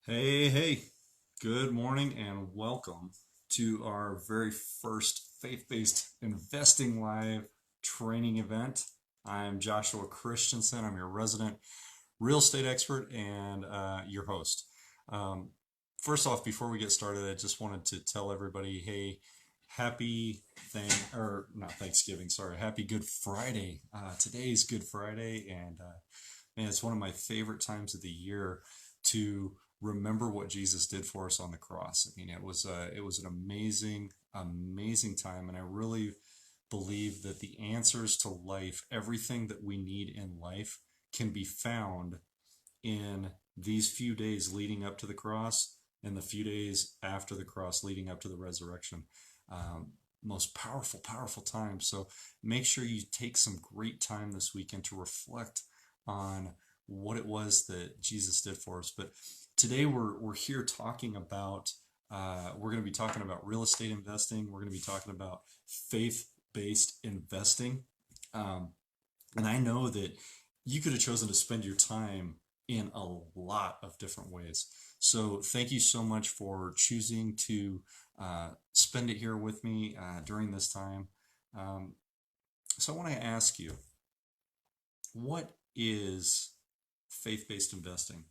Hey, good morning and welcome to our very first faith-based investing live training event. I'm Joshua Christensen. I'm your resident real estate expert and your host. Um, First off, before we get started, I just wanted to tell everybody, hey, happy or not Thanksgiving, sorry, happy Good Friday. Today's Good Friday, and man, it's one of my favorite times of the year to remember what Jesus did for us on the cross. I mean, it was an amazing time, and I really believe that the answers to life, everything that we need in life, can be found in these few days leading up to the cross and the few days after the cross leading up to the resurrection. Most powerful time. So make sure you take some great time this weekend to reflect on what it was that Jesus did for us. But today we're here talking about we're going to be talking about real estate investing. We're going to be talking about faith-based investing. Um, and I know that you could have chosen to spend your time in a lot of different ways. So thank you so much for choosing to spend it here with me during this time. Um, so I want to ask you, what is faith-based investing?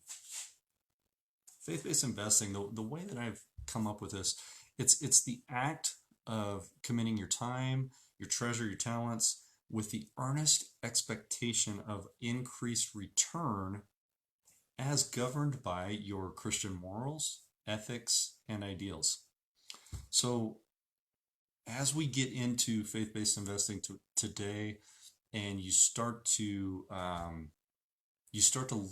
Faith-based investing, the way that I've come up with this, it's the act of committing your time, your treasure, your talents with the earnest expectation of increased return as governed by your Christian morals, ethics, and ideals. So as we get into faith-based investing today, and you start to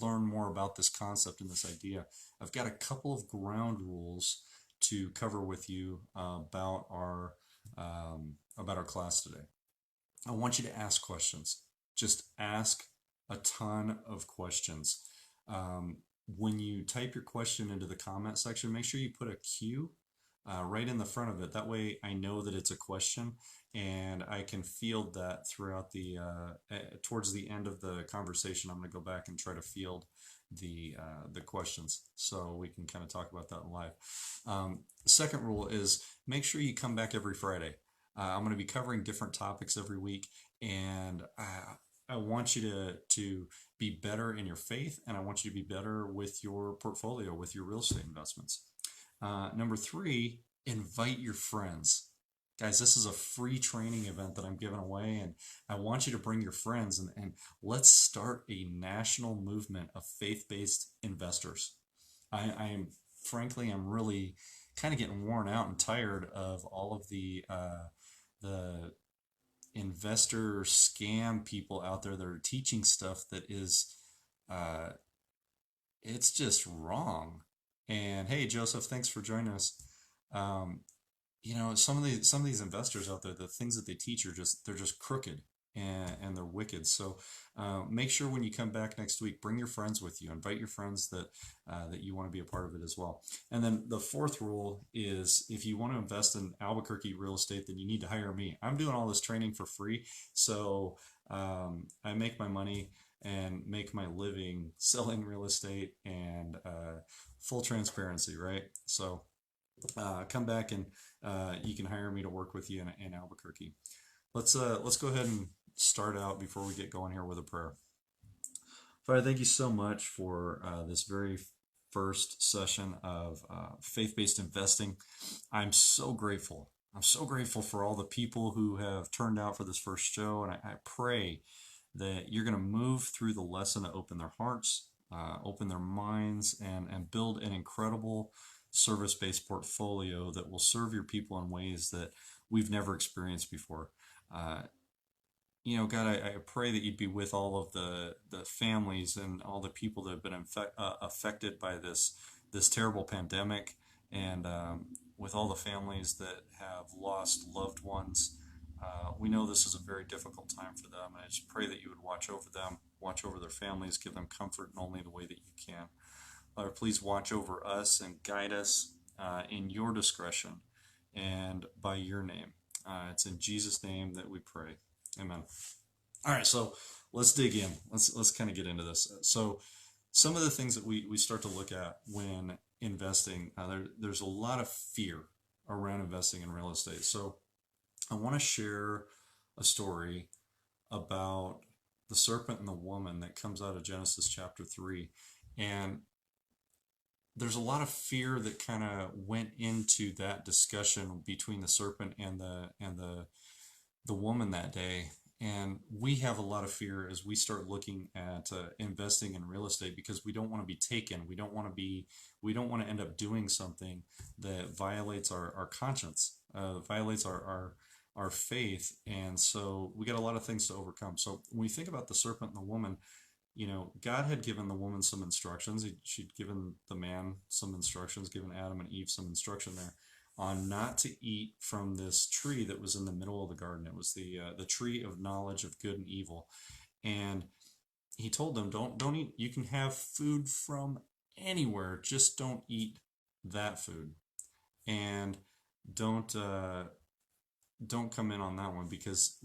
learn more about this concept and this idea, I've got a couple of ground rules to cover with you about our class today. I want you to ask questions. Just ask a ton of questions. When you type your question into the comment section, make sure you put a Q right in the front of it. That way I know that it's a question and I can field that throughout towards the end of the conversation. I'm going to go back and try to field the questions so we can kind of talk about that live. The second rule is make sure you come back every Friday. I'm going to be covering different topics every week, and I want you to be better in your faith, and I want you to be better with your portfolio, with your real estate investments. Number three, invite your friends. Guys, this is a free training event that I'm giving away, and I want you to bring your friends, and let's start a national movement of faith-based investors. I am, frankly, I'm really kind of getting worn out and tired of all of the investor scam people out there that are teaching stuff that is uh, it's just wrong. And hey, Joseph, thanks for joining us. Um, some of these investors out there, the things that they teach are just they're just crooked and they're wicked. So make sure when you come back next week, bring your friends with you. Invite your friends that you want to be a part of it as well. And then the fourth rule is if you want to invest in Albuquerque real estate, then you need to hire me. I'm doing all this training for free, so I make my money and make my living selling real estate and full transparency, right? So come back and you can hire me to work with you in Albuquerque. Let's go ahead and start out before we get going here with a prayer. Father, thank you so much for this very first session of faith-based investing. I'm so grateful. I'm so grateful for all the people who have turned out for this first show, and I pray that you're going to move through the lesson to open their hearts, open their minds, and build an incredible service-based portfolio that will serve your people in ways that we've never experienced before. Uh, God, I pray that you'd be with all of the families and all the people that have been affected by this terrible pandemic, and with all the families that have lost loved ones. We know this is a very difficult time for them, and I just pray that you would watch over them, watch over their families, give them comfort in only the way that you can. Lord, please watch over us and guide us in your discretion and by your name. It's in Jesus' name that we pray. Amen. All right, so let's dig in. Let's kind of get into this. So some of the things that we start to look at when investing, there's a lot of fear around investing in real estate. So I want to share a story about the serpent and the woman that comes out of Genesis chapter 3. And there's a lot of fear that kind of went into that discussion between the serpent and the woman that day. And we have a lot of fear as we start looking at investing in real estate, because we don't want to be taken. We don't want to end up doing something that violates our conscience, violates our faith. And so we got a lot of things to overcome. So when we think about the serpent and the woman, God had given the woman some instructions. She'd given the man some instructions, given Adam and Eve some instruction there on not to eat from this tree that was in the middle of the garden. It was the tree of knowledge of good and evil. And he told them, don't eat. You can have food from anywhere, just don't eat that food. And don't come in on that one, because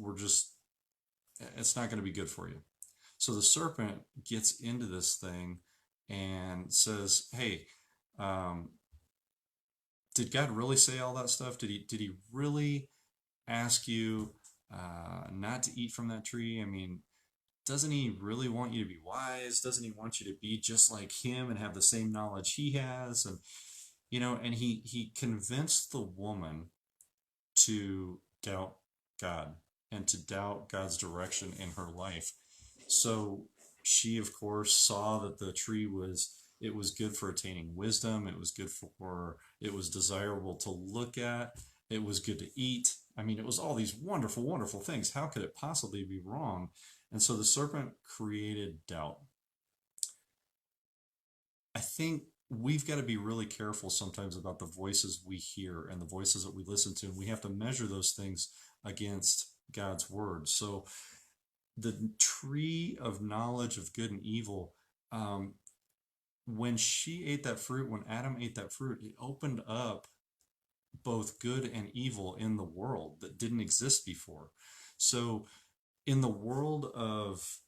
it's not going to be good for you. So the serpent gets into this thing and says, hey, did God really say all that stuff? Did he really ask you not to eat from that tree? I mean, doesn't he really want you to be wise? Doesn't he want you to be just like him and have the same knowledge he has? And and he convinced the woman to doubt God and to doubt God's direction in her life. So she, of course, saw that the tree was good for attaining wisdom. It was desirable to look at. It was good to eat. I mean, it was all these wonderful, wonderful things. How could it possibly be wrong? And so the serpent created doubt. I think we've got to be really careful sometimes about the voices we hear and the voices that we listen to. And we have to measure those things against God's word. So the tree of knowledge of good and evil, when she ate that fruit, when Adam ate that fruit, it opened up both good and evil in the world that didn't exist before. So in the world of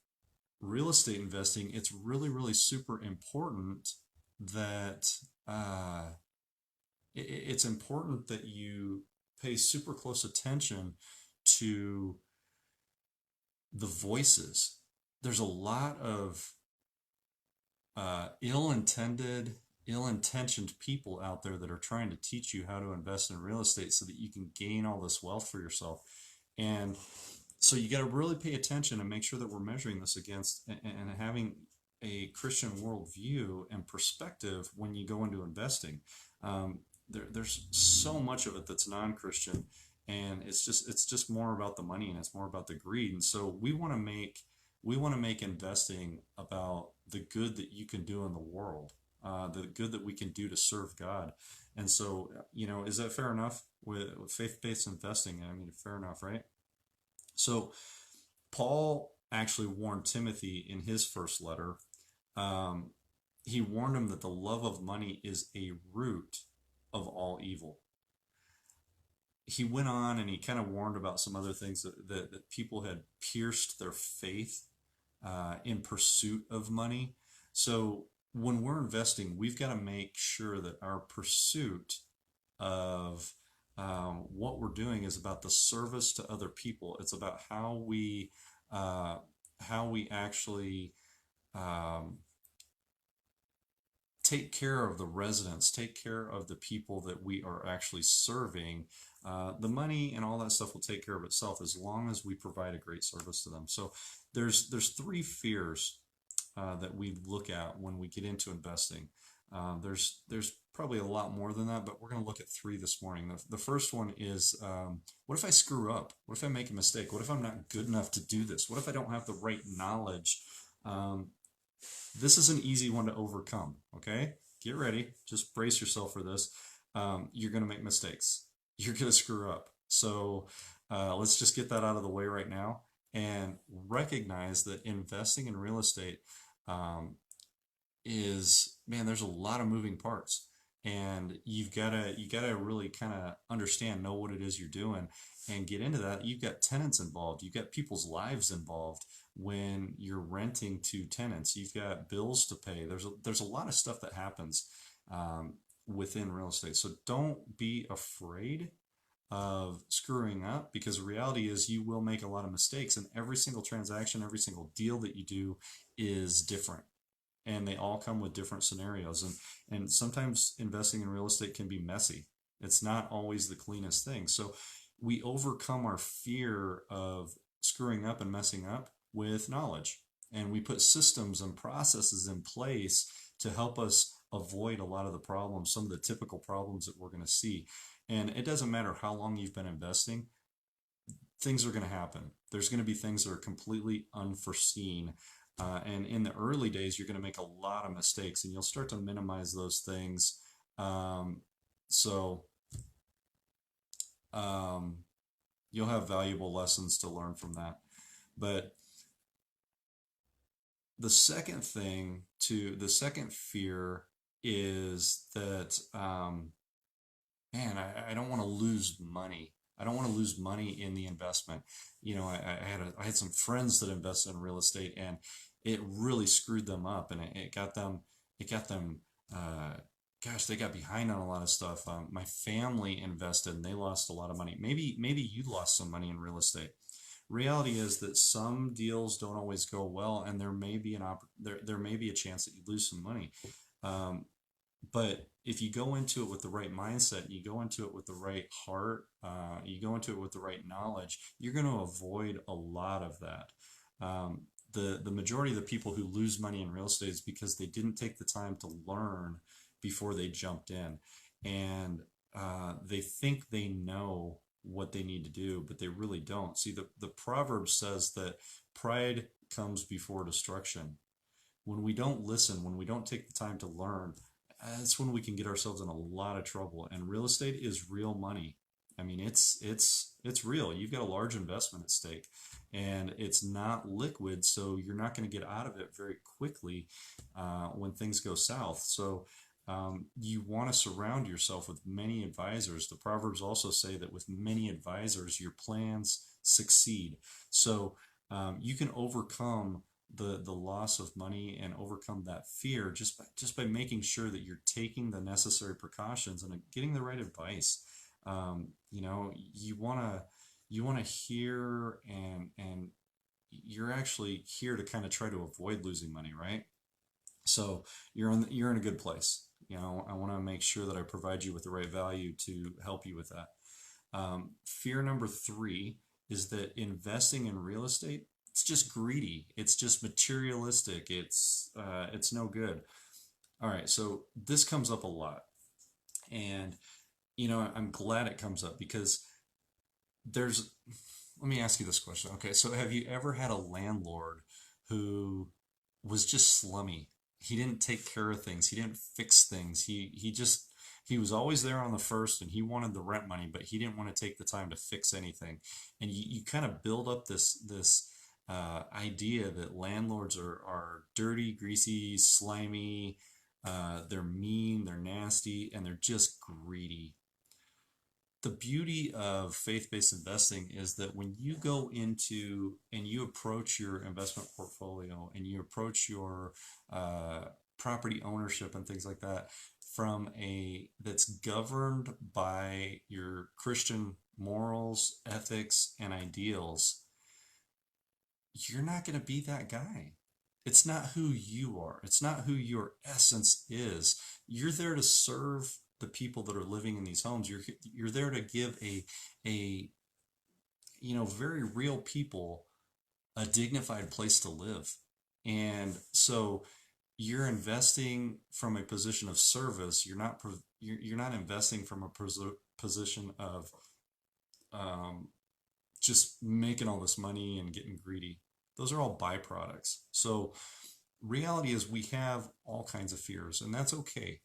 real estate investing, it's really, really super important that it's important that you pay super close attention to the voices. There's a lot of ill-intentioned people out there that are trying to teach you how to invest in real estate so that you can gain all this wealth for yourself. And so you got to really pay attention and make sure that we're measuring this against and having a Christian worldview and perspective when you go into investing. There's so much of it that's non-Christian, and it's just more about the money, and it's more about the greed. And so we want to make investing about the good that you can do in the world, the good that we can do to serve God. And so, is that fair enough with faith-based investing? I mean, fair enough, right? So Paul actually warned Timothy in his first letter. He warned him that the love of money is a root of all evil. He went on and he kind of warned about some other things that people had pierced their faith in pursuit of money. So when we're investing, we've got to make sure that our pursuit of what we're doing is about the service to other people. It's about how we actually take care of the residents, take care of the people that we are actually serving. The money and all that stuff will take care of itself as long as we provide a great service to them. So there's three fears that we look at when we get into investing. There's probably a lot more than that, but we're going to look at three this morning. The first one is, what if I screw up? What if I make a mistake? What if I'm not good enough to do this? What if I don't have the right knowledge? This is an easy one to overcome, okay? Get ready. Just brace yourself for this. You're going to make mistakes. You're going to screw up. So let's just get that out of the way right now and recognize that investing in real estate there's a lot of moving parts, and you gotta really kind of know what it is you're doing and get into that. You've got tenants involved. You've got people's lives involved when you're renting to tenants. You've got bills to pay. There's a lot of stuff that happens within real estate. So don't be afraid of screwing up, because the reality is you will make a lot of mistakes, and every single transaction, every single deal that you do is different, and they all come with different scenarios, and sometimes investing in real estate can be messy. It's not always the cleanest thing. So we overcome our fear of screwing up and messing up with knowledge, and we put systems and processes in place to help us avoid a lot of the problems, some of the typical problems that we're going to see. And it doesn't matter how long you've been investing, things are going to happen. There's going to be things that are completely unforeseen. And in the early days, you're going to make a lot of mistakes, and you'll start to minimize those things. Um, so um, you'll have valuable lessons to learn from that. But the second fear is that, man, I don't want to lose money. I don't want to lose money in the investment. I had some friends that invested in real estate, and it really screwed them up, and it got them, uh, gosh, they got behind on a lot of stuff. My family invested, and they lost a lot of money. Maybe you lost some money in real estate. Reality is that some deals don't always go well, and there may be a chance that you lose some money. Um, but if you go into it with the right mindset, you go into it with the right heart, you go into it with the right knowledge, you're going to avoid a lot of that. The majority of the people who lose money in real estate is because they didn't take the time to learn before they jumped in, and they think they know what they need to do, but they really don't. See, the proverb says that pride comes before destruction. When we don't listen, when we don't take the time to learn, that's when we can get ourselves in a lot of trouble. And real estate is real money. I mean, it's real. You've got a large investment at stake, and it's not liquid, so you're not going to get out of it very quickly when things go south. So you want to surround yourself with many advisors. The Proverbs also say that with many advisors, your plans succeed. So you can overcome the loss of money and overcome that fear just by making sure that you're taking the necessary precautions and getting the right advice. You want to hear, and you're actually here to kind of try to avoid losing money, right? So you're in a good place. I want to make sure that I provide you with the right value to help you with that. Fear number three is that investing in real estate, it's just greedy. It's just materialistic. It's no good. All right, so this comes up a lot, and I'm glad it comes up because there's. Let me ask you this question. Okay, so have you ever had a landlord who was just slummy? He didn't take care of things. He didn't fix things. He was always there on the first, and he wanted the rent money, but he didn't want to take the time to fix anything. And you kind of build up this idea that landlords are dirty, greasy, slimy. They're mean, they're nasty, and they're just greedy. The beauty of faith-based investing is that when you go into and you approach your investment portfolio and you approach your uh, property ownership and things like that from a that's governed by your Christian morals, ethics, and ideals, you're not going to be that guy. It's not who you are. It's not who your essence is. You're there to serve the people that are living in these homes. You're there to give a very real people a dignified place to live. And so you're investing from a position of service. You're not investing from a position of um, just making all this money and getting greedy. Those are all byproducts. So reality is we have all kinds of fears, and that's okay.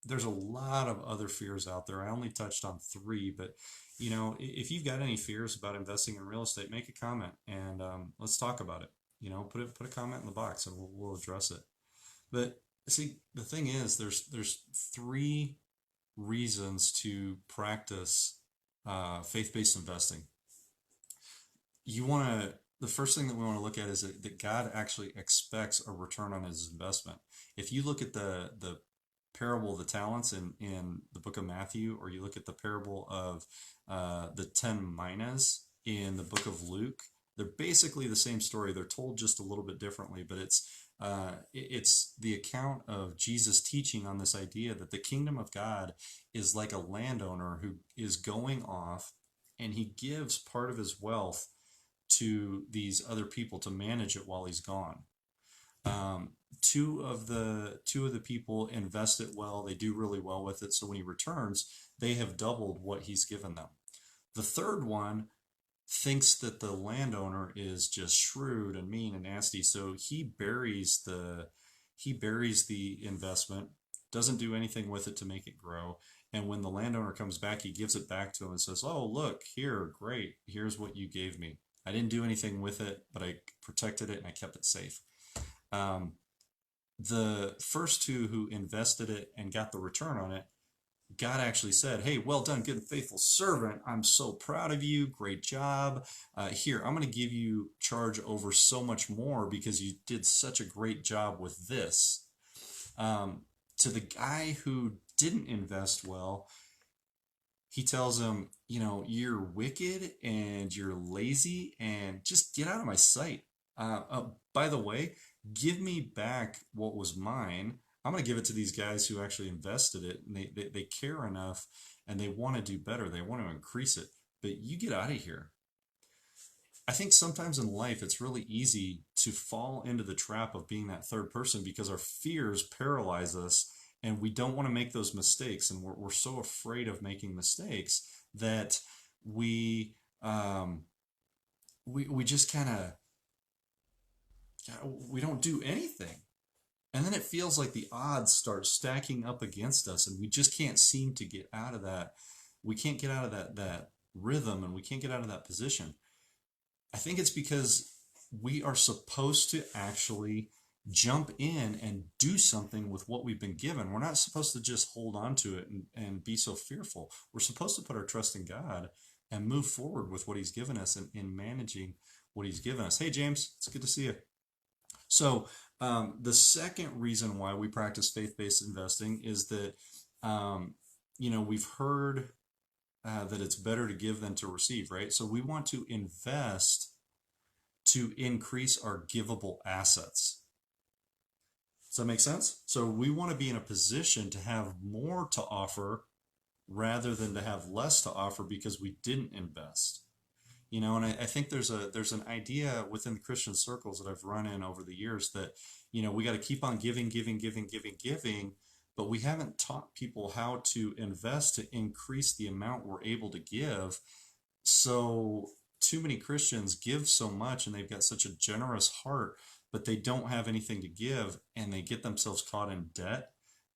There's a lot of other fears out there. I only touched on three, but if you've got any fears about investing in real estate, make a comment, and let's talk about it. Put a comment in the box, and we'll address it. But see, the thing is, there's three reasons to practice faith-based investing. The first thing that we want to look at is that God actually expects a return on his investment. If you look at the parable of the talents in the book of Matthew, or you look at the parable of the 10 minas in the book of Luke, they're basically the same story. They're told just a little bit differently, but it's the account of Jesus teaching on this idea that the kingdom of God is like a landowner who is going off, and he gives part of his wealth to these other people to manage it while he's gone. Two of the people invest it well. They do really well with it. So when he returns, they have doubled what he's given them. The third one thinks that the landowner is just shrewd and mean and nasty, so he buries the investment, doesn't do anything with it to make it grow. And when the landowner comes back, he gives it back to him and says, "Oh, look here, great. Here's what you gave me. I didn't do anything with it, but I protected it and I kept it safe." Um, the first two who invested it and got the return on it, God actually said, "Hey, well done, good and faithful servant. I'm so proud of you. Great job. Here, I'm going to give you charge over so much more because you did such a great job with this." To the guy who didn't invest well, he tells him, "You're wicked and you're lazy and just get out of my sight. By the way, give me back what was mine. I'm going to give it to these guys who actually invested it, and they care enough and they want to do better. They want to increase it. But you get out of here." I think sometimes in life it's really easy to fall into the trap of being that third person because our fears paralyze us and we don't want to make those mistakes. And we're so afraid of making mistakes that we, um, we just kind of, we don't do anything. And then it feels like the odds start stacking up against us and we just can't seem to get out of that. We can't get out of that rhythm, and we can't get out of that position. I think it's because we are supposed to actually jump in and do something with what we've been given. We're not supposed to just hold on to it and be so fearful. We're supposed to put our trust in God and move forward with what he's given us and in managing what he's given us. Hey, James, it's good to see you. So, the second reason why we practice faith-based investing is that, we've heard that it's better to give than to receive, right? So we want to invest to increase our givable assets. Does that make sense? So we want to be in a position to have more to offer rather than to have less to offer because we didn't invest. And I think there's an idea within the Christian circles that I've run in over the years that, we got to keep on giving, giving, giving, giving, giving, but we haven't taught people how to invest to increase the amount we're able to give. So too many Christians give so much and they've got such a generous heart, but they don't have anything to give, and they get themselves caught in debt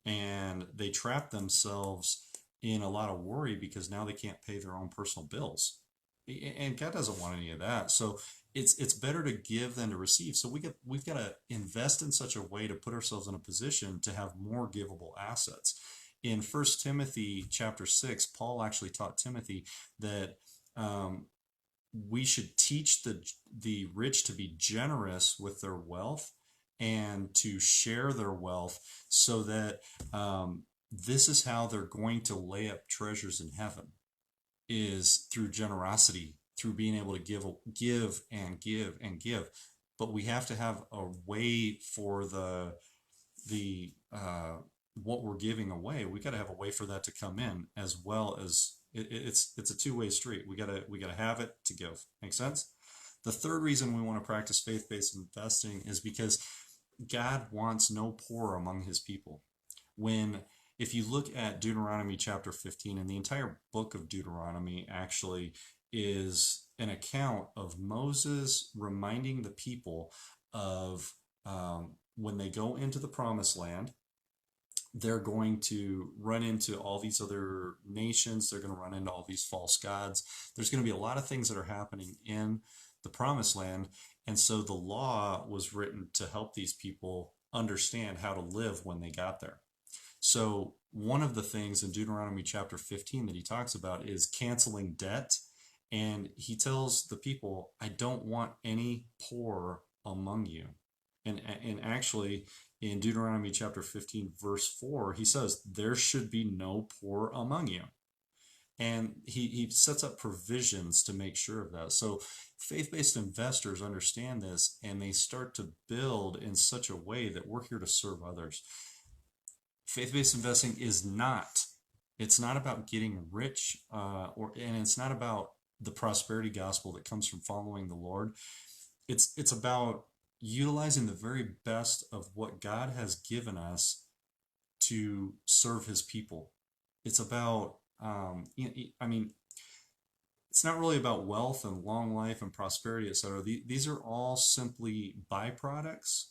and they trap themselves in a lot of worry because now they can't pay their own personal bills. And God doesn't want any of that. So it's better to give than to receive. So we've got to invest in such a way to put ourselves in a position to have more givable assets. In 1 Timothy chapter 6, Paul actually taught Timothy that we should teach the rich to be generous with their wealth and to share their wealth, so that this is how they're going to lay up treasures in heaven, is through generosity, through being able to give and give and give. But we have to have a way for the what we're giving away. We got to have a way for that to come in, as well as it's a two-way street. We gotta have it to give. Make sense? The third reason we want to practice faith-based investing is because God wants no poor among his people. If you look at Deuteronomy chapter 15, and the entire book of Deuteronomy actually is an account of Moses reminding the people of when they go into the promised land, they're going to run into all these other nations. They're going to run into all these false gods. There's going to be a lot of things that are happening in the promised land. And so the law was written to help these people understand how to live when they got there. So one of the things in Deuteronomy chapter 15 that he talks about is canceling debt. And he tells the people, "I don't want any poor among you." And actually, In Deuteronomy chapter 15, verse 4, he says, there should be no poor among you. And he sets up provisions to make sure of that. So faith-based investors understand this, and they start to build in such a way that we're here to serve others. Faith-based investing is not, it's not about getting rich, and it's not about the prosperity gospel that comes from following the Lord. It's about utilizing the very best of what God has given us to serve his people. It's about, I mean, it's not really about wealth and long life and prosperity, etc. These are all simply byproducts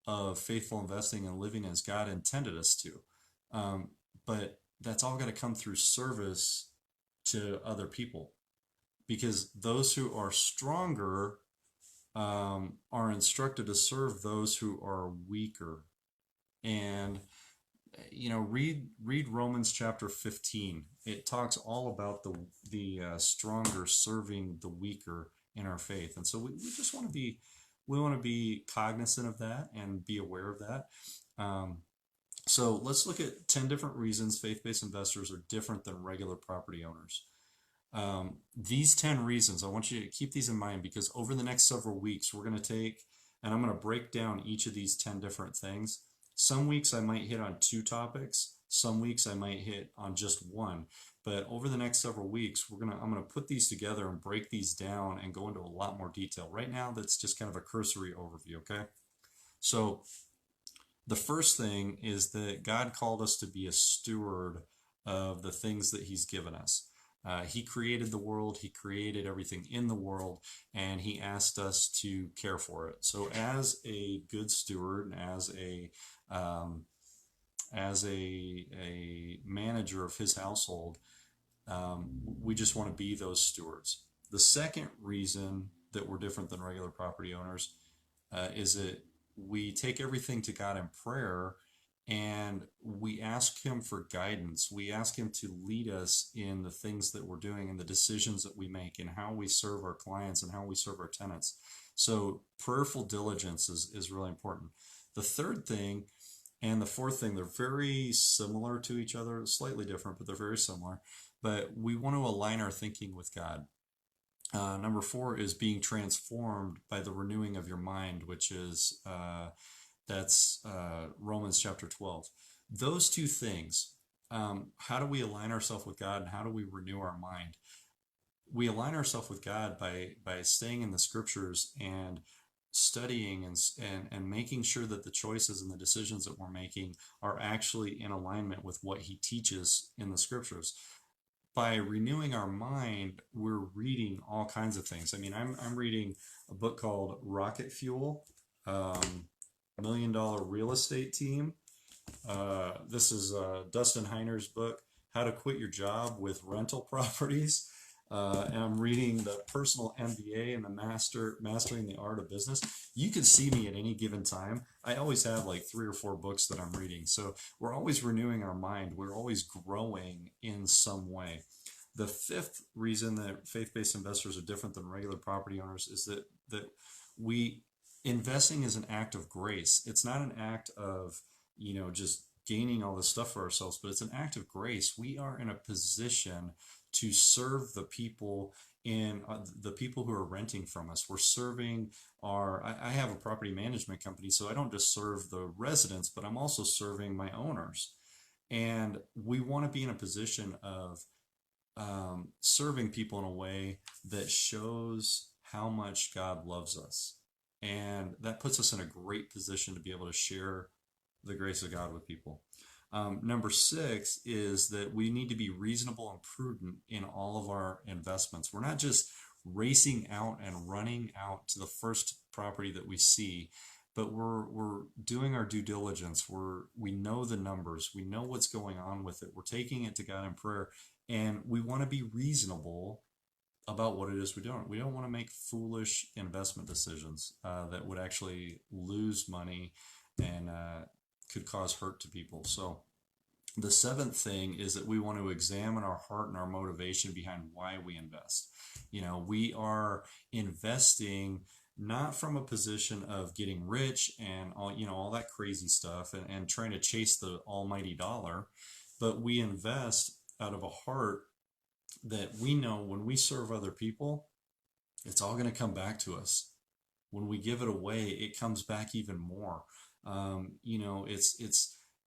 of faithful investing and living as God intended us to. But that's all got to come through service to other people, because those who are stronger are instructed to serve those who are weaker. And read Romans chapter 15. It talks all about the stronger serving the weaker in our faith. And so we just want to be cognizant of that and be aware of that. So let's look at 10 different reasons faith-based investors are different than regular property owners. These 10 reasons, I want you to keep these in mind, because over the next several weeks, we're going to take, and I'm going to break down each of these 10 different things. Some weeks I might hit on 2 topics. Some weeks I might hit on just 1. But over the next several weeks, I'm going to put these together and break these down and go into a lot more detail. Right now, that's just kind of a cursory overview, okay? So the first thing is that God called us to be a steward of the things that he's given us. He created the world, he created everything in the world, and he asked us to care for it. So as a good steward, as a manager of his household, we just want to be those stewards. The second reason that we're different than regular property owners is that we take everything to God in prayer, and we ask him for guidance. We ask him to lead us in the things that we're doing and the decisions that we make and how we serve our clients and how we serve our tenants. So prayerful diligence is really important. The third thing and the fourth thing, they're very similar to each other, slightly different, but they're very similar. But we want to align our thinking with God. Number 4 is being transformed by the renewing of your mind, which is that's Romans chapter 12. Those 2 things, how do we align ourselves with God and how do we renew our mind? We align ourselves with God by staying in the scriptures and studying and making sure that the choices and the decisions that we're making are actually in alignment with what he teaches in the scriptures. By renewing our mind, we're reading all kinds of things. I mean, I'm reading a book called Rocket Fuel, $1 Million Real Estate Team. This is Dustin Heiner's book, How to Quit Your Job with Rental Properties. And I'm reading the Personal MBA and the Mastering the Art of Business. You can see me at any given time. I always have like 3 or 4 books that I'm reading. So we're always renewing our mind. We're always growing in some way. The 5th reason that faith-based investors are different than regular property owners is that investing is an act of grace. It's not an act of, just gaining all this stuff for ourselves, but it's an act of grace. We are in a position to serve the people the people who are renting from us. We're serving I have a property management company, so I don't just serve the residents, but I'm also serving my owners. And we want to be in a position of serving people in a way that shows how much God loves us. And that puts us in a great position to be able to share the grace of God with people. Number 6 is that we need to be reasonable and prudent in all of our investments. We're not just racing out and running out to the first property that we see, but we're doing our due diligence. We know the numbers. We know what's going on with it. We're taking it to God in prayer, and we want to be reasonable about what it is we're doing. We don't want to make foolish investment decisions that would actually lose money and could cause hurt to people. So the 7th thing is that we want to examine our heart and our motivation behind why we invest. We are investing not from a position of getting rich and all that crazy stuff and trying to chase the almighty dollar, but we invest out of a heart that we know when we serve other people, it's all going to come back to us. When we give it away, it comes back even more.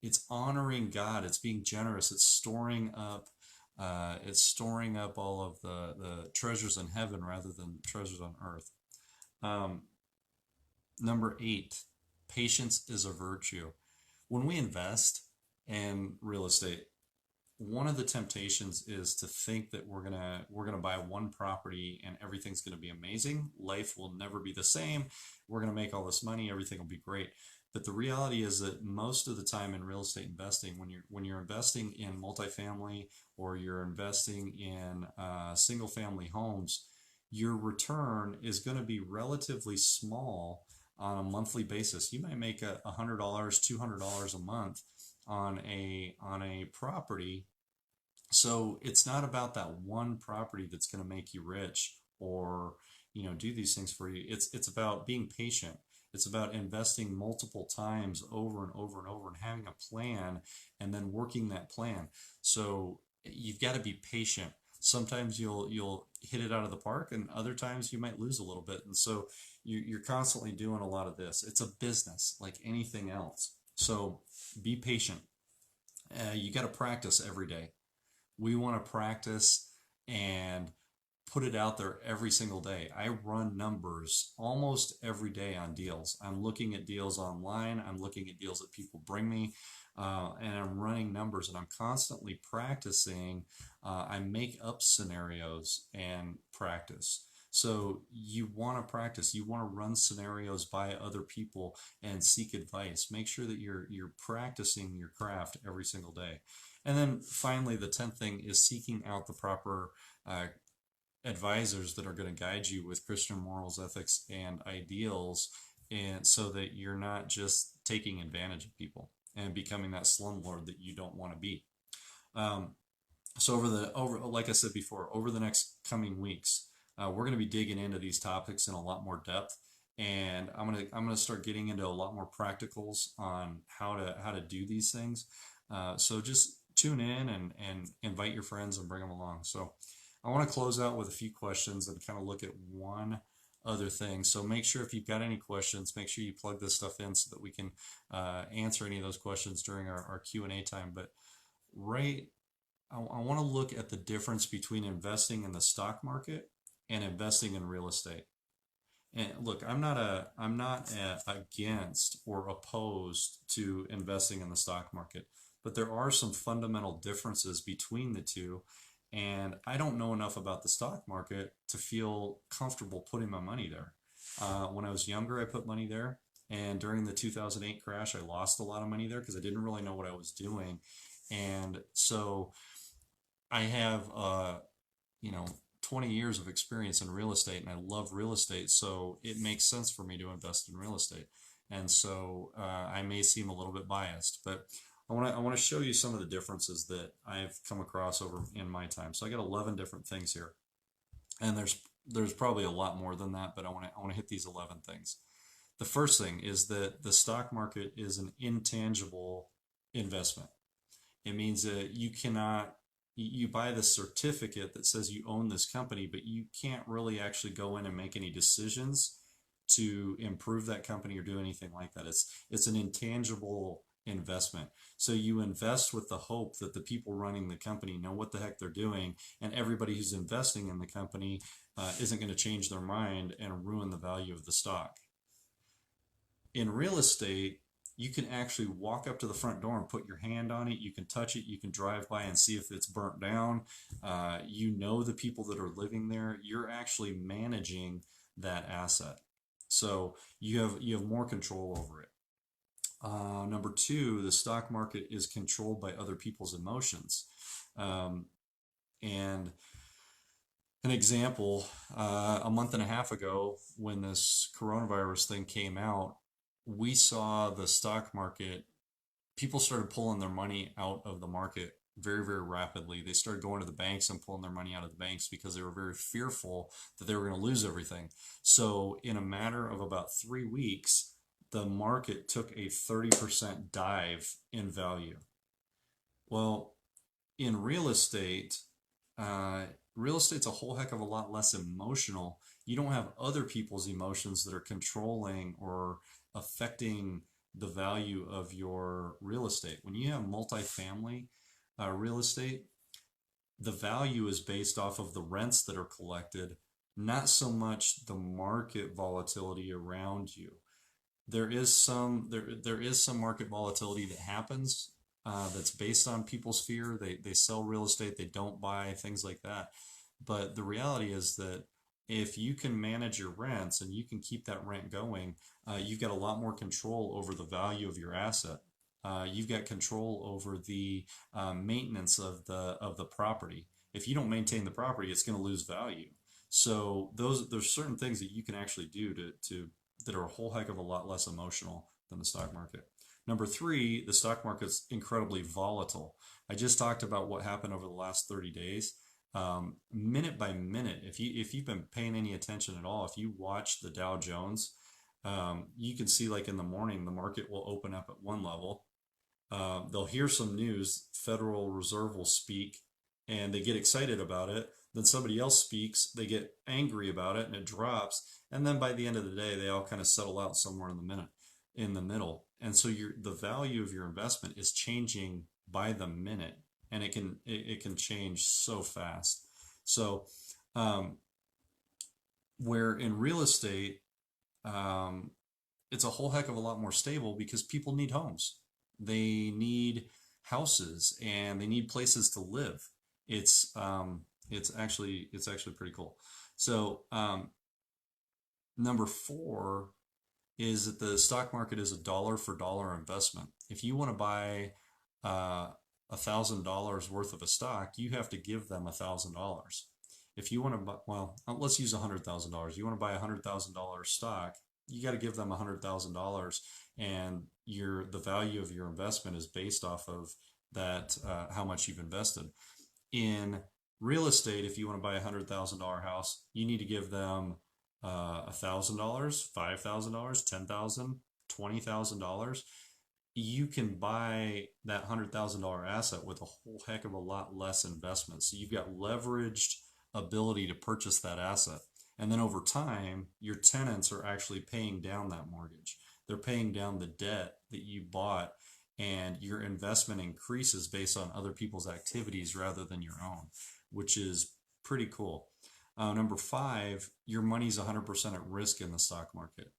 It's honoring God. It's being generous. It's storing up all of the treasures in heaven rather than treasures on earth. Um, Number 8, patience is a virtue. When we invest in real estate, one of the temptations is to think that we're gonna buy one property and everything's gonna be amazing. Life will never be the same. We're gonna make all this money. Everything will be great. But the reality is that most of the time in real estate investing, when you're investing in multifamily or you're investing in single family homes, your return is going to be relatively small on a monthly basis. You might make $100, $200 a month on a property, so it's not about that one property that's going to make you rich or do these things for you. It's about being patient. It's about investing multiple times over and over and over and having a plan and then working that plan. So you've got to be patient. Sometimes you'll hit it out of the park, and other times you might lose a little bit. And so you're constantly doing a lot of this. It's a business like anything else. So be patient. You got to practice every day. We want to practice and put it out there every single day. I run numbers almost every day on deals. I'm looking at deals online. I'm looking at deals that people bring me, and I'm running numbers and I'm constantly practicing. I make up scenarios and practice. So you want to practice. You want to run scenarios by other people and seek advice. Make sure that you're practicing your craft every single day. And then finally, the 10th thing is seeking out the proper advisors that are going to guide you with Christian morals, ethics, and ideals, and so that you're not just taking advantage of people and becoming that slumlord that you don't want to be. Um, so like I said before, over the next coming weeks, we're going to be digging into these topics in a lot more depth, and I'm gonna start getting into a lot more practicals on how to do these things. So just tune in and invite your friends and bring them along. So I want to close out with a few questions and kind of look at one other thing. So make sure if you've got any questions, make sure you plug this stuff in so that we can answer any of those questions during our Q&A time. But right, I want to look at the difference between investing in the stock market and investing in real estate. And look, I'm not against or opposed to investing in the stock market, but there are some fundamental differences between the two. And I don't know enough about the stock market to feel comfortable putting my money there. When I was younger, I put money there. And during the 2008 crash, I lost a lot of money there because I didn't really know what I was doing. And so I have, 20 years of experience in real estate, and I love real estate, so it makes sense for me to invest in real estate. And so I may seem a little bit biased, but I want to show you some of the differences that I've come across over in my time. So I got 11 different things here, and there's probably a lot more than that, but I want to hit these 11 things. The first thing is that the stock market is an intangible investment. It means that you buy the certificate that says you own this company, but you can't really actually go in and make any decisions to improve that company or do anything like that. It's an intangible investment. So you invest with the hope that the people running the company know what the heck they're doing, and everybody who's investing in the company isn't going to change their mind and ruin the value of the stock. In real estate, you can actually walk up to the front door and put your hand on it. You can touch it. You can drive by and see if it's burnt down. You know the people that are living there. You're actually managing that asset. So you have more control over it. Number two, the stock market is controlled by other people's emotions. And an example, a month and a half ago, when this coronavirus thing came out, we saw the stock market, people started pulling their money out of the market very, very rapidly. They started going to the banks and pulling their money out of the banks because they were very fearful that they were going to lose everything. So, in a matter of about 3 weeks, the market took a 30% dive in value. Well, in uh, real estate's a whole heck of a lot less emotional. You don't have other people's emotions that are controlling or affecting the value of your real estate. When you have multifamily real estate, the value is based off of the rents that are collected, not so much the market volatility around you. There is some market volatility that happens that's based on people's fear. They sell real estate, they don't buy things like that. But the reality is that if you can manage your rents and you can keep that rent going, you've got a lot more control over the value of your asset. You've got control over the maintenance of the property. If you don't maintain the property, it's going to lose value. So there's certain things that you can actually do to that are a whole heck of a lot less emotional than the stock market. Number three, the stock market's incredibly volatile. I just talked about what happened over the last 30 days. Minute by minute, if you've been paying any attention at all, if you watch the Dow Jones, you can see like in the morning the market will open up at one level. They'll hear some news, Federal Reserve will speak, and they get excited about it. Then somebody else speaks, they get angry about it, and it drops. And then by the end of the day, they all kind of settle out somewhere in the middle. And so the value of your investment is changing by the minute, and it can change so fast. So um, where in real estate, um, it's a whole heck of a lot more stable because people need homes. They need houses and they need places to live. It's actually pretty cool. So number four is that the stock market is a dollar for dollar investment. If you want to buy $1,000 worth of a stock, you have to give them $1,000. If you want to buy, well, let's use $100,000. You want to buy $100,000 stock, you got to give them $100,000, and the value of your investment is based off of that how much you've invested. In real estate, if you want to buy $100,000 house, you need to give them $1,000, $5,000, 10,000, $20,000. You can buy that $100,000 asset with a whole heck of a lot less investment. So you've got leveraged ability to purchase that asset. And then over time, your tenants are actually paying down that mortgage. They're paying down the debt that you bought, and your investment increases based on other people's activities rather than your own, which is pretty cool. Number five, your money's 100% at risk in the stock market.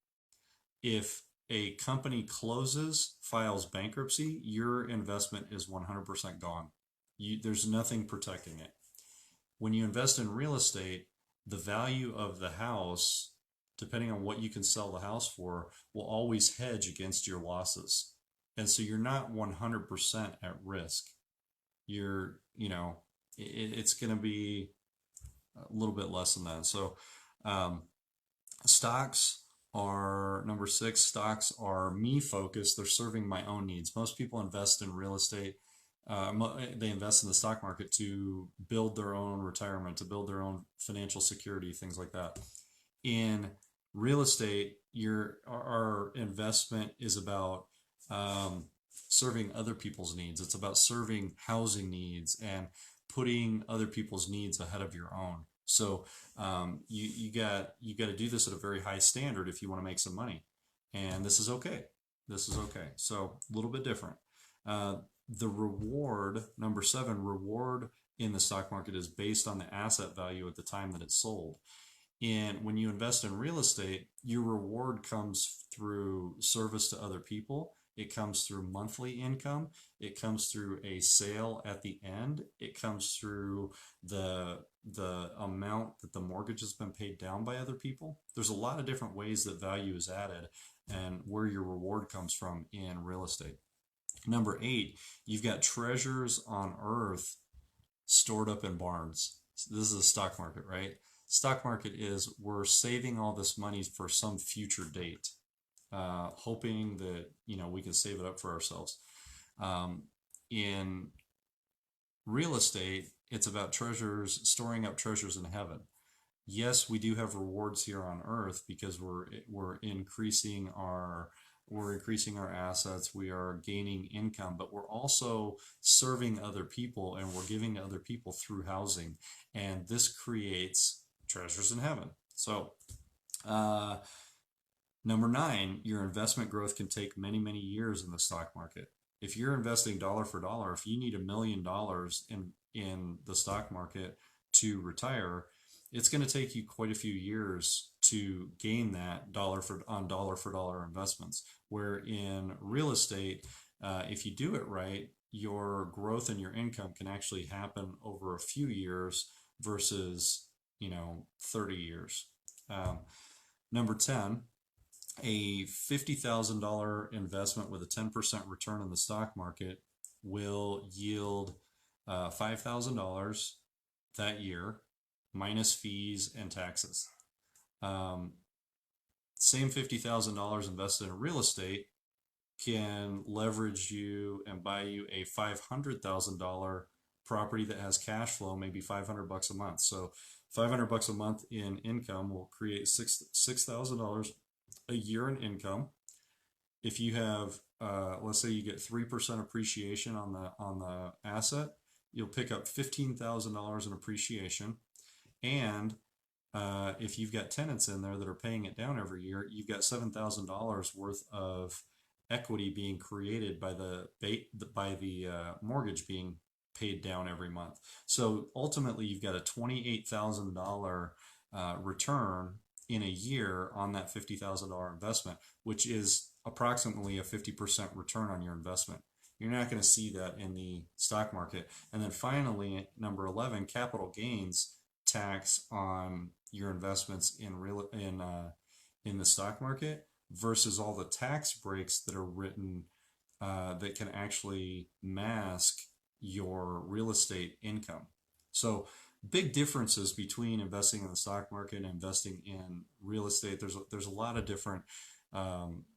If a company closes, files bankruptcy, your investment is 100% gone. There's nothing protecting it. When you invest in real estate, the value of the house, depending on what you can sell the house for, will always hedge against your losses. And so you're not 100% at risk. It's going to be a little bit less than that. So, um, stocks are number six. Stocks are me focused. They're serving my own needs. Most people invest in real estate. They invest in the stock market to build their own retirement, to build their own financial security, things like that. In real estate, our investment is about um, serving other people's needs. It's about serving housing needs and putting other people's needs ahead of your own. So you got to do this at a very high standard if you want to make some money, and this is okay. This is okay. So a little bit different. Uh, the reward, number seven, reward in the stock market is based on the asset value at the time that it's sold. And when you invest in real estate, your reward comes through service to other people. It comes through monthly income. It comes through a sale at the end. It comes through the amount that the mortgage has been paid down by other people. There's a lot of different ways that value is added and where your reward comes from in real estate. Number eight, you've got treasures on earth stored up in barns. So this is the stock market, right? Stock market is we're saving all this money for some future date, hoping that we can save it up for ourselves. In Real estate, it's about treasures, storing up treasures in heaven. Yes, we do have rewards here on earth because we're increasing our assets, we are gaining income, but we're also serving other people and we're giving to other people through housing, and this creates treasures in heaven. So, uh, number nine, your investment growth can take many, many years in the stock market. If you're investing dollar for dollar, if you need $1 million in the stock market to retire, it's going to take you quite a few years to gain that dollar for dollar investments. Where in real estate, if you do it right, your growth in your income can actually happen over a few years versus 30 years. Um, Number 10, a $50,000 investment with a 10% return in the stock market will yield $5,000 that year minus fees and taxes. Um, Same $50,000 invested in real estate can leverage you and buy you a $500,000 property that has cash flow, maybe 500 bucks a month. So 500 bucks a month in income will create $6,000 a year in income. If you have, let's say you get 3% appreciation on the asset, you'll pick up $15,000 in appreciation. And if you've got tenants in there that are paying it down every year, you've got $7,000 worth of equity being created by the mortgage being paid down every month. So ultimately, you've got a $28,000 return in a year on that $50,000 investment, which is approximately a 50% return on your investment. You're not going to see that in the stock market. And then finally, number 11, capital gains tax on your investments in the stock market versus all the tax breaks that are written that can actually mask your real estate income. So big differences between investing in the stock market and investing in real estate. There's a lot of different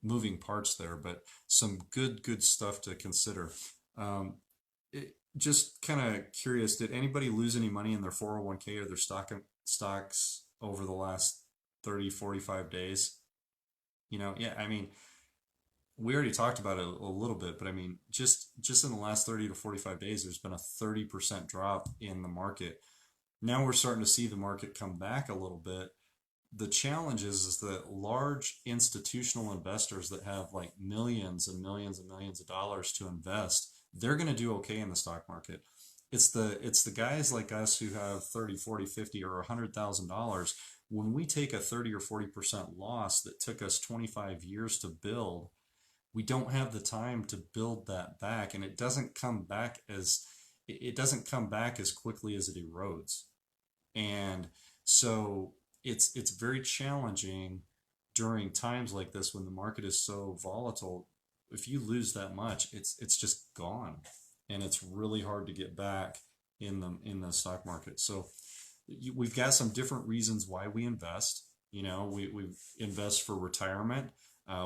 moving parts there, but some good stuff to consider. Just kind of curious, did anybody lose any money in their 401k or their stocks over the last 30, 45 days? Yeah, I mean, we already talked about it a little bit, but I mean, just in the last 30 to 45 days, there's been a 30% drop in the market. Now we're starting to see the market come back a little bit. The challenge is that large institutional investors that have like millions and millions and millions of dollars to invest, they're going to do okay in the stock market. It's the guys like us who have 30, 40, 50 or $100,000. When we take a 30 or 40% loss that took us 25 years to build, we don't have the time to build that back, and it doesn't come back as quickly as it erodes. And so it's very challenging during times like this when the market is so volatile. If you lose that much, it's just gone, and it's really hard to get back in the stock market. So we've got some different reasons why we invest. We invest for retirement.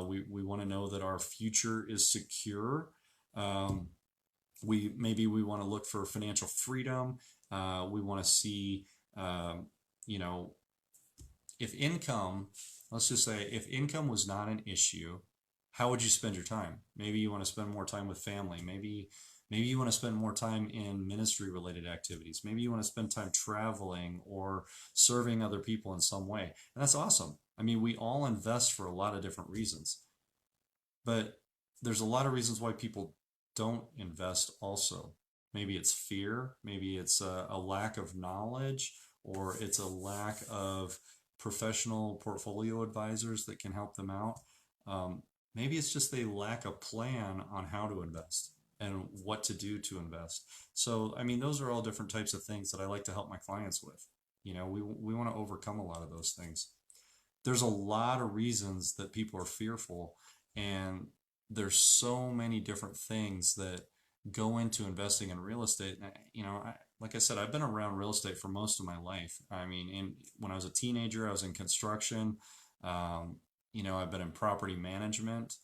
We want to know that our future is secure. We want to look for financial freedom. We want to see, you know, if income, let's just say, if income was not an issue, how would you spend your time? Maybe you want to spend more time with family. Maybe you want to spend more time in ministry related activities. Maybe you want to spend time traveling or serving other people in some way. And that's awesome. I mean, we all invest for a lot of different reasons, but there's a lot of reasons why people don't invest also. Maybe it's fear, maybe it's a lack of knowledge, or it's a lack of professional portfolio advisors that can help them out. Maybe it's just they lack a plan on how to invest and what to do to invest. So, I mean, those are all different types of things that I like to help my clients with. We want to overcome a lot of those things. There's a lot of reasons that people are fearful, and there's so many different things that go into investing in real estate. And, like I said, I've been around real estate for most of my life. I mean, when I was a teenager, I was in construction. I've been in property management,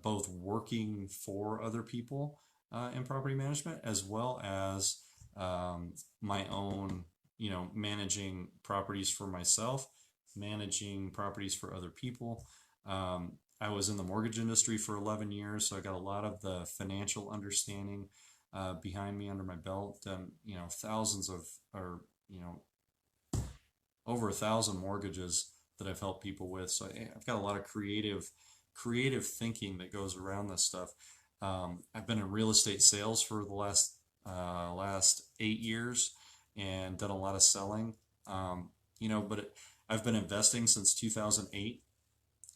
both working for other people in property management, as well as my own, managing properties for myself, managing properties for other people. I was in the mortgage industry for 11 years, so I got a lot of the financial understanding behind me under my belt, and thousands of, or over 1,000 mortgages that I've helped people with. So I've got a lot of creative thinking that goes around this stuff. I've been in real estate sales for the last 8 years and done a lot of selling. But I've been investing since 2008.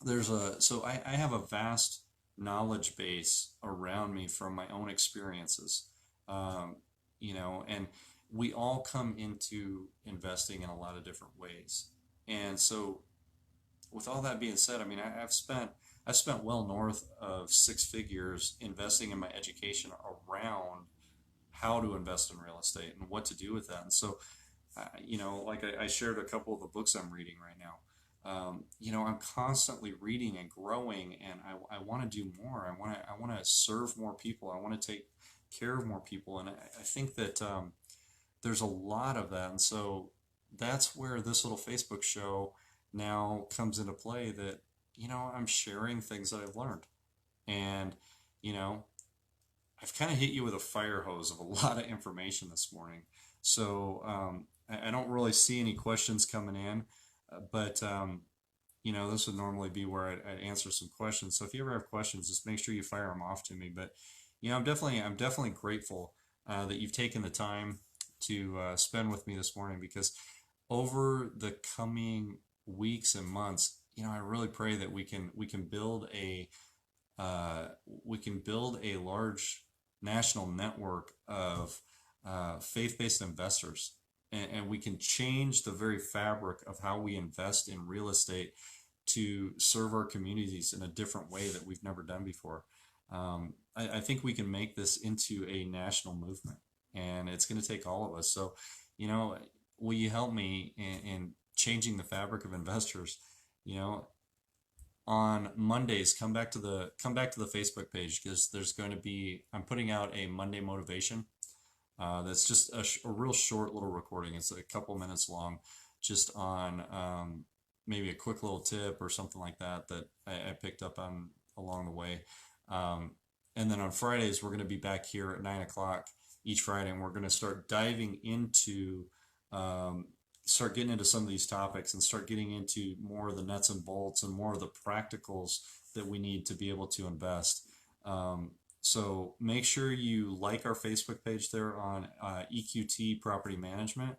I have a vast knowledge base around me from my own experiences. And we all come into investing in a lot of different ways. And so with all that being said, I mean, I've spent well north of 6 figures investing in my education around how to invest in real estate and what to do with that. And so, like I shared a couple of the books I'm reading right now. I'm constantly reading and growing, and I want to do more. I want to serve more people. I want to take care of more people, and I think that there's a lot of that. And so that's where this little Facebook show now comes into play. That I'm sharing things that I've learned, and you know I've kind of hit you with a fire hose of a lot of information this morning. So I don't really see any questions coming in, but this would normally be where I'd answer some questions. So if you ever have questions, just make sure you fire them off to me. But I'm definitely grateful that you've taken the time to spend with me this morning, because over the coming weeks and months, I really pray that we can build a large national network of faith-based investors, and we can change the very fabric of how we invest in real estate to serve our communities in a different way that we've never done before. I think we can make this into a national movement, and it's going to take all of us. So, you know, will you help me in changing the fabric of investors? You know, on Mondays, come back to the Facebook page, because there's going to be I'm putting out a Monday motivation. That's just a real short little recording. It's a couple minutes long, just on maybe a quick little tip or something like that that I picked up on along the way. Um, and then on Fridays, we're going to be back here at 9 o'clock each Friday, and we're going to um, start getting into some of these topics, and start getting into more of the nuts and bolts and more of the practicals that we need to be able to invest. So make sure you like our Facebook page there on EQT Property Management.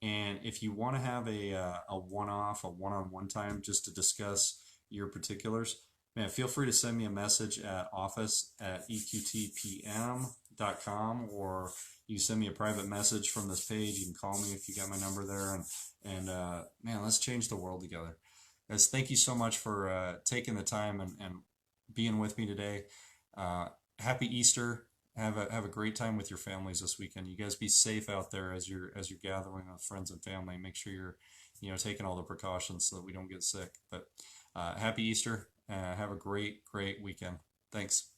And if you want to have a one-off, a one-on-one time just to discuss your particulars, man, feel free to send me a message at office@eqtpm.com, or you can send me a private message from this page. You can call me if you got my number there, and man, let's change the world together. Guys, thank you so much for taking the time and being with me today. Uh, Happy Easter. Have a great time with your families this weekend. You guys be safe out there as you're gathering with friends and family. Make sure you're taking all the precautions so that we don't get sick. But happy Easter. Have a great weekend. Thanks.